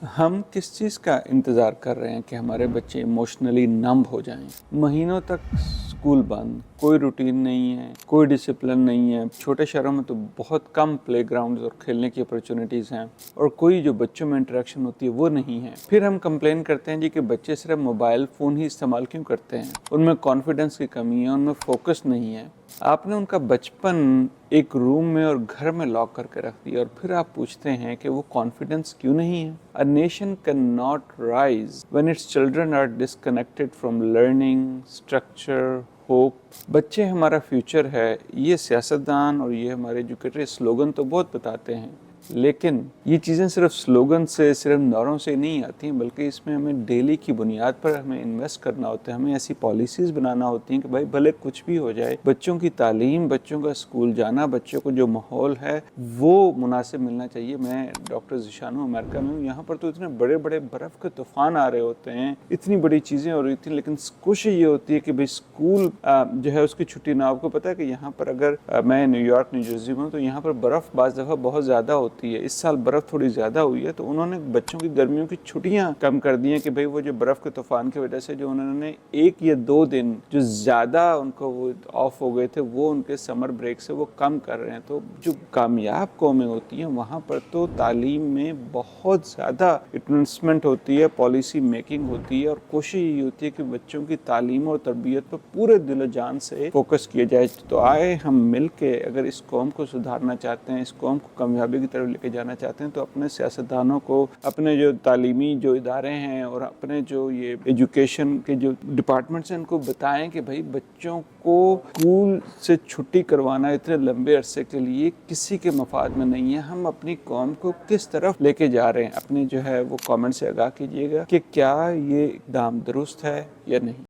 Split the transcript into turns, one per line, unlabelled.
ہم کس چیز کا انتظار کر رہے ہیں کہ ہمارے بچے ایموشنلی نمب ہو جائیں؟ مہینوں تک اسکول بند، کوئی روٹین نہیں ہے، کوئی ڈسپلن نہیں ہے۔ چھوٹے شہروں میں تو بہت کم پلے گراؤنڈز اور کھیلنے کی اپرچونیٹیز ہیں، اور کوئی جو بچوں میں انٹریکشن ہوتی ہے وہ نہیں ہے۔ پھر ہم کمپلین کرتے ہیں کہ بچے صرف موبائل فون ہی استعمال کیوں کرتے ہیں؟ ان میں کانفیڈنس کی کمی ہے، ان میں فوکس نہیں ہے۔ آپ نے ان کا بچپن ایک روم میں اور گھر میں لاک کر کے رکھ دیا، اور پھر آپ پوچھتے ہیں کہ وہ کانفیڈنس کیوں نہیں ہے؟ A nation cannot rise when its children are disconnected from learning, structure, hope۔ بچے ہمارا فیوچر ہے، یہ سیاستدان اور یہ ہمارے ایجوکیٹر سلوگن تو بہت بتاتے ہیں، لیکن یہ چیزیں صرف سلوگن سے، صرف نعروں سے نہیں آتی ہیں، بلکہ اس میں ہمیں ڈیلی کی بنیاد پر ہمیں انویسٹ کرنا ہوتا ہے۔ ہمیں ایسی پالیسیز بنانا ہوتی ہیں کہ بھائی بھلے کچھ بھی ہو جائے، بچوں کی تعلیم، بچوں کا اسکول جانا، بچوں کو جو ماحول ہے وہ مناسب ملنا چاہیے۔ میں ڈاکٹر ذیشان ہوں، امریکہ میں ہوں، یہاں پر تو اتنے بڑے بڑے برف کے طوفان آ رہے ہوتے ہیں، اتنی بڑی چیزیں ہو رہی تھیں، لیکن کوشش یہ ہوتی ہے کہ بھائی اسکول جو ہے اس کی چھٹی نہ۔ آپ کو پتہ ہے کہ یہاں پر اگر میں نیو یارک، نیو جرسی میں ہوں، تو یہاں پر برف بعض دفعہ بہت زیادہ ہوتی ہے۔ اس سال برف تھوڑی زیادہ ہوئی ہے، تو انہوں نے بچوں کی گرمیوں کی چھٹیاں کم کر دی ہیں کہ بھئی وہ جو برف کے طوفان کی وجہ سے جو انہوں نے 1 یا 2 دن جو زیادہ ان کو وہ آف ہو گئے تھے، وہ ان کے سمر بریک سے وہ کم کر رہے ہیں۔ تو جو کامیاب قومیں ہوتی ہیں وہاں پر تو تعلیم میں بہت زیادہ انویسٹمنٹ ہوتی ہے، پالیسی میکنگ ہوتی ہے، اور کوشش یہ ہوتی ہے کہ بچوں کی تعلیم اور تربیت پر پورے دل و جان سے فوکس کیا جائے۔ تو آئے ہم مل کے اگر اس قوم کو سدھارنا چاہتے ہیں، اس قوم کو کامیابی کی طرف لے کے جانا چاہتے ہیں، تو اپنے سیاستدانوں کو، اپنے جو تعلیمی جو ادارے ہیں اور اپنے جو یہ ایجوکیشن کے جو ڈپارٹمنٹس ہیں، ان کو بتائیں کہ بھائی بچوں کو اسکول سے چھٹی کروانا اتنے لمبے عرصے کے لیے کسی کے مفاد میں نہیں ہے۔ ہم اپنی قوم کو کس طرف لے کے جا رہے ہیں؟ اپنے جو ہے وہ کامنٹ سے آگاہ کیجیے گا کہ کیا یہ اقدام درست ہے یا نہیں۔